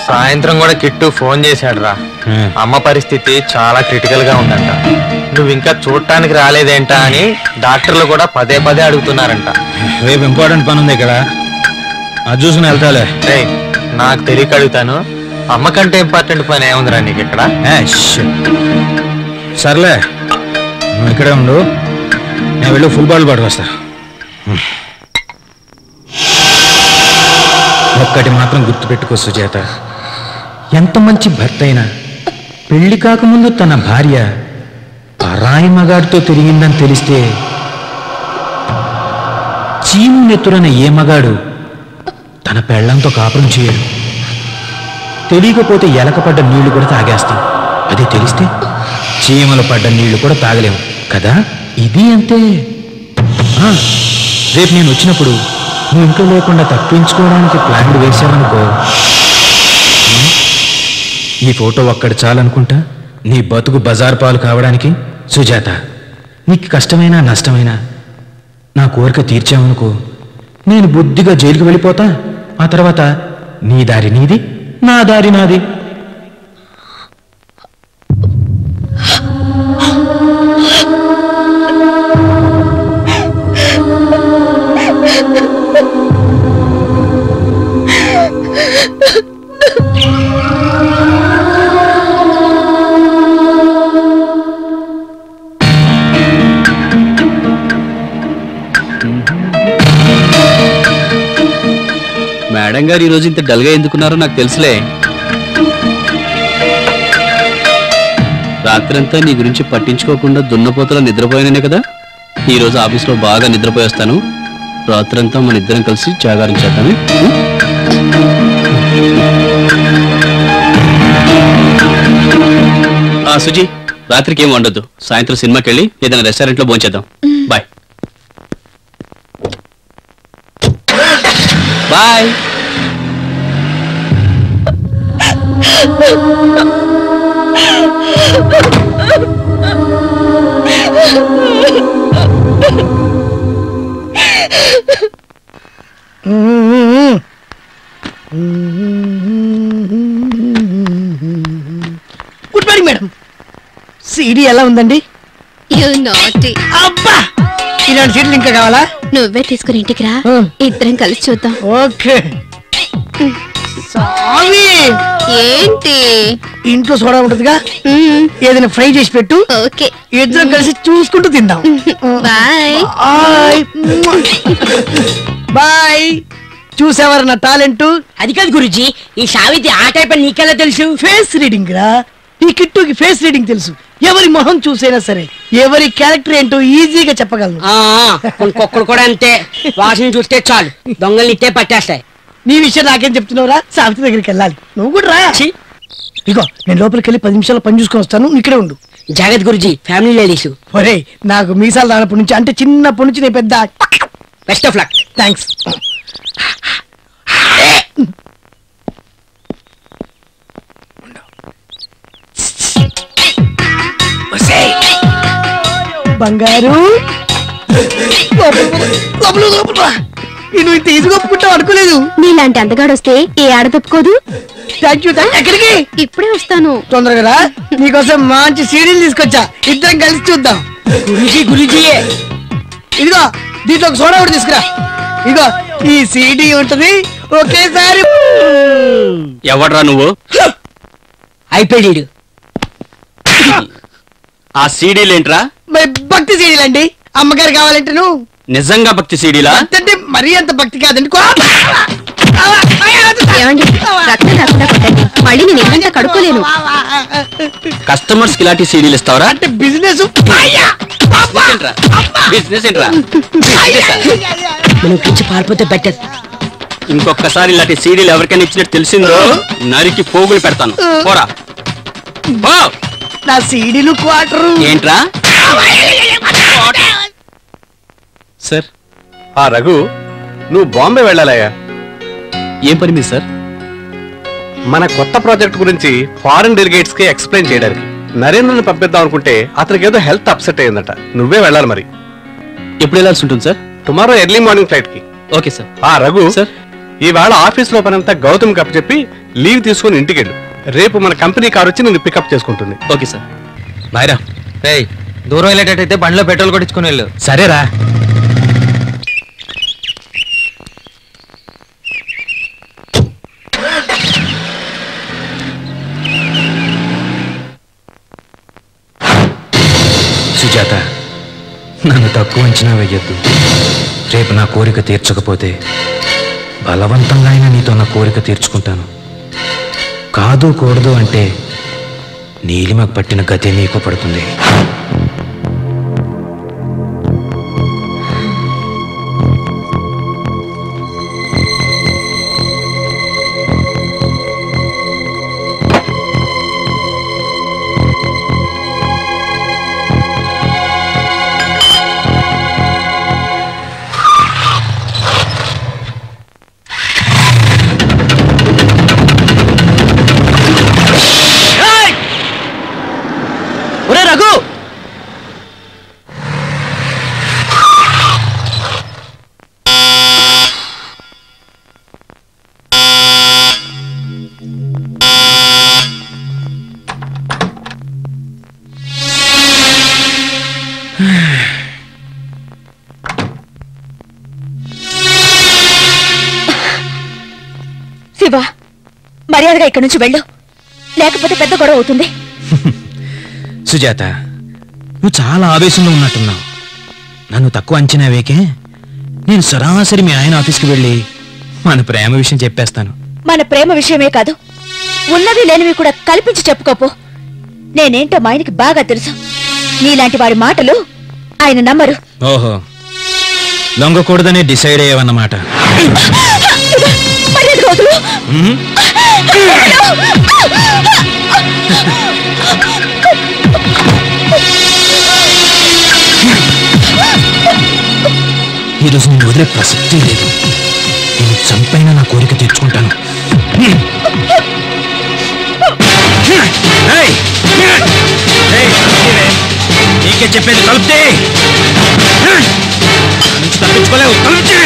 సాయంత్రం కూడా kit phone చేశాడు రా. అమ్మ పరిస్థితి చాలా క్రిటికల్ గా ఉందంట. నువ్వు ఇంకా చూడటానికి రాలేదేంటా అని డాక్టర్లు కూడా పదే పదే అడుగుతున్నారంట. రేపు ఇంపార్టెంట్ పని ఉంది ఇక్కడ, అది చూసుకుని వెళ్తాలే. నాకు తెలియక అడుగుతాను, అమ్మ కంటే ఇంపార్టెంట్ పని ఏముందిరా నీకు ఇక్కడ? సర్లే నువ్వు ఇక్కడే ఉండు, నేను వెళ్ళి ఫుల్ బాల్ పట్టుకొస్తా. ఒక్కటి మాత్రం గుర్తుపెట్టుకో సుజాత, ఎంత మంచి భర్త అయినా పెళ్లి కాకముందు తన భార్య పరాయి మగాడితో తిరిగిందని తెలిస్తే చీము నెత్తురన ఏ మగాడు తన పెళ్లంతో కాపురం చేయడు. తెలియకపోతే ఎలకపడ్డ నీళ్లు కూడా తాగేస్తాం, అదే తెలిస్తే చీమలు పడ్డ నీళ్లు కూడా తాగలేము కదా. ఇది అంతే. రేపు నేను వచ్చినప్పుడు నువ్వు ఇంట్లో లేకుండా తప్పించుకోవడానికి ప్లాన్లు వేసావనుకో, ఈ ఫోటో ఒక్కటి చాలనుకుంటా నీ బతుకు బజార్ పాలు కావడానికి. సుజాత, నీకు కష్టమైనా నష్టమైనా నా కోరిక తీర్చావనుకో, నేను బుద్ధిగా జైలుకి వెళ్ళిపోతా. ఆ తర్వాత నీ దారి నీది, నా దారి నాది. మేడం గారు ఈరోజు ఇంత డల్గా ఎందుకున్నారో నాకు తెలుసులే. రాత్రంతా నీ గురించి పట్టించుకోకుండా దున్నపోతలో నిద్రపోయానే కదా. ఈరోజు ఆఫీస్లో బాగా నిద్రపోయి వస్తాను. రాత్రంతా మన ఇద్దరం కలిసి జాగారం చేద్దాము. సుజీ, రాత్రికి ఏం వండొద్దు, సాయంత్రం సినిమాకి వెళ్ళి ఏదైనా రెస్టారెంట్లో భోంచేద్దాం. Bye bye. Good morning madam. CD ఎలా ఉందండి? అబ్బా, ఇలాంటి సీట్లు ఇంకా కావాలా? నువ్వే తీసుకుని ఇంటికి రా, ఇద్దరం కలిసి చూద్దాం. ఓకే. సామి, ఏంటి ఇంట్లో సోడా ఉంటుందిగా, ఏదైనా ఫ్రై చేసి పెట్టు. ఓకే, ఇద్దరం కలిసి చూసుకుంటూ తిందాం. Bye bye. చూసేవారు నా టాలెంట్? అది కాదు గురుజీ, ఈ సావిత్రి ఆ టైప్ అని నీకెలా తెలుసు? ఫేస్ రీడింగ్ రా. ఈ కిట్టుకి ఫేస్ రీడింగ్ తెలుసు. ఎవరి మొహం చూసైనా సరే ఎవరి క్యారెక్టర్ ఏంటో ఈజీగా చెప్పగలను. కుక్కలు కూడా అంతే, వాసన చూస్తే చాలు దొంగల్ని ఇట్టే పట్టేస్తాయి. నీ విషయం నాకేం చెప్తున్నావురా? సావిత్రి దగ్గరికి వెళ్ళాలి, నువ్వు కూడా రా. ఇగో నేను లోపలికి వెళ్ళి 10 నిమిషాలు పని చూసుకొని వస్తాను, ఇక్కడే ఉండు. జాగ్రత్త గురుజీ, ఫ్యామిలీ లేడీస్. ఒరే, నాకు మీసాలు దానప్పటి నుంచి, అంటే చిన్నప్పటి నుంచి నేను పెద్ద. Best of luck. థ్యాంక్స్. బంగారు, నువ్వు ఇంత ఈజీగా ఒప్పుకుంటావు అనుకోలేదు. నీలాంటి అందగాడు వస్తే ఏ ఆడ తప్పుకోదు. Thank you. ఎక్కడికి? ఇప్పుడే వస్తాను. తొందరగా రా, నీకోసం మంచి సీడీలు తీసుకొచ్చా, ఇద్దరం కలిసి చూద్దాం. గురుజీ గురుజీ, ఇదిగో దీంట్లో ఒక సోడా కూడా తీసుకురా. ఇదిగో ఈ సీడీ ఉంటది, ఒకేసారి. ఎవడ్రా నువ్వు? అయిపోయాడు. ఆ సీడీలేంట్రా? భక్తి సీడీలు అండి. అమ్మగారు కావాలంటే నువ్వు. నిజంగా భక్తి సీడీలా? అంటే మరీ అంత భక్తి కాదండి. ఏమండి, రక్తం రాకుండా కొట్టండి, మళ్ళీ నేను ఏమంతా కడుక్కోలేను. కస్టమర్స్ కి ఇలాంటి సీడీలు ఇస్తావరా? అంటే బిజినెస్. బిజినెస్ ఏంట్రా? మనం పిచ్చి పారిపోతే బెటర్. ఇంకొకసారి ఇలాంటి సీడీలు ఎవరికైనా ఇచ్చినట్టు తెలిసిందో నరికి పోగులు పెడతాను. పోరా. నా సీడీలు క్వార్టర్. ఏంట్రా? సార్, ఆ రఘు, నువ్వు బాంబే వెళ్ళాలయ్యా. ఏం పని మీద సార్? మన కొత్త ప్రాజెక్ట్ గురించి ఫారెన్ డెలిగేట్స్ కి ఎక్స్ప్లెయిన్ చేయడానికి. నరేంద్రని పంపిద్దాం అనుకుంటే అతనికి ఏదో హెల్త్ అప్సెట్ అయిందట. నువ్వే వెళ్ళాలి మరి. ఎప్పుడు వెళ్ళాల్సి ఉంటుంది sir? Tomorrow early morning flight కి. Okay sir. రఘు సార్, ఈవేళ ఆఫీస్ లో పనంతా గౌతమ్ కప్ చెప్పి లీవ్ తీసుకుని ఇంటికి వెళ్ళు. రేపు మన కంపెనీ కార్ వచ్చి నిన్ను పికప్ చేసుకుంటుంది. Okay sir. బాయ్రా. రేయ్, దూరం వెళ్ళేటట్టయితే బండిలో పెట్రోల్ కొట్టించుకుని వెళ్ళు. సరేరా. సుజాత, నన్ను తక్కువ అంచనా వేయొద్దు. రేపు నా కోరిక తీర్చకపోతే బలవంతంగా అయినా నీతో నా కోరిక తీర్చుకుంటాను. కాదు కూడదు అంటే నీలిమకు పట్టిన గతే నీకు పడుతుంది. శివ, మర్యాదగా ఇక్కడి నుంచి వెళ్ళు, లేకపోతే పెద్ద గొడవ అవుతుంది. సుజాత, నువ్వు చాలా ఆవేశంలో ఉన్నట్టున్నావు. నన్ను తక్కువ అంచనా వేకే నేను సరాసరి మీ ఆయన ఆఫీస్కి వెళ్ళి మన ప్రేమ విషయం చెప్పేస్తాను. మన ప్రేమ విషయమే కాదు, ఉన్నవి లేనివి కూడా కల్పించి చెప్పుకోపో. నేనేంటో మా ఆయనకి బాగా తెలుసు. నీలాంటి వాడి మాటలు ఆయన నమ్మరు. ఓహో, లొంగకూడదనే డిసైడ్ అయ్యావన్నమాట. ఈరోజు నేను వదిలే ప్రసక్తి లేదు. నేను చంపైనా నా కోరిక తీర్చుకుంటాను. నీకే చెప్పేది, కలిపితే నుంచి తప్పించుకోలేవు. కలిపితే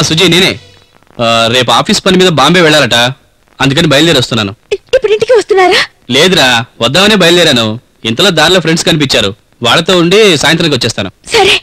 సుజీ, నేనే. రేపు ఆఫీస్ పని మీద బాంబే వెళ్ళాలట, అందుకని బయలుదేరి వస్తున్నాను. ఇప్పుడు ఇంటికి వస్తున్నారా? లేదురా, వద్దామనే బయలుదేరాను. ఇంతలో దారిలో ఫ్రెండ్స్ కనిపించారు, వాళ్ళతో ఉండి సాయంత్రానికి వచ్చేస్తాను. సరే.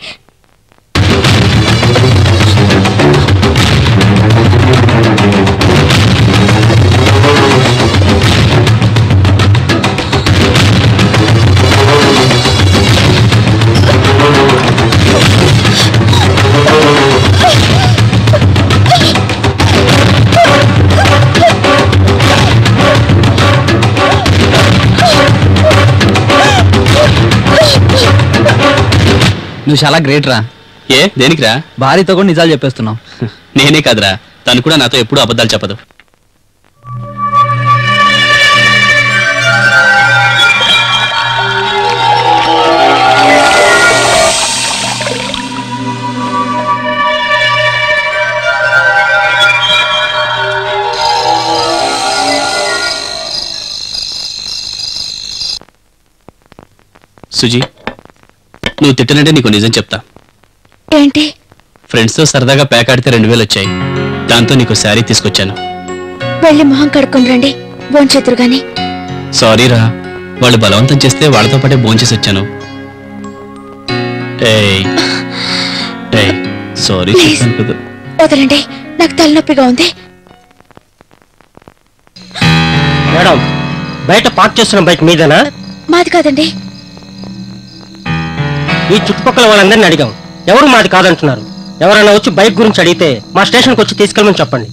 నువ్వు చాలా గ్రేట్ రా. ఏ, దేనికిరా? భార్యతో కూడా నిజాలు చెప్పేస్తున్నావు. నేనే కాదురా, తను కూడా నాతో ఎప్పుడూ అబద్ధాలు చెప్పదు. సుజీ, నువ్వు తిట్టనంటే నీకు నిజం చెప్తా. ఏంటి? ఫ్రెండ్స్తో సరదాగా పేకాడితే 2000 వచ్చాయి. దాంతో నీకు శారీ తీసుకొచ్చాను. వెళ్ళి మొహం కడుక్కొని రండి, భోంచేతురు గాని. సారీరా, వాళ్ళు బలవంతం చేస్తే వాళ్ళతో పాటే భోంచేసి వచ్చాను. సారీ చెప్పాను కదా. వదలండి, నాకు తలనొప్పిగా ఉంది. మేడం, బయట పార్క్ చేస్తున్న బైక్ మీదేనా? మాది కాదండి. ఈ చుట్టుపక్కల వాళ్ళందరినీ అడిగాం, ఎవరు మాది కాదంటున్నారు. ఎవరైనా వచ్చి బైక్ గురించి అడిగితే మా స్టేషన్కి వచ్చి తీసుకెళ్ళమని చెప్పండి.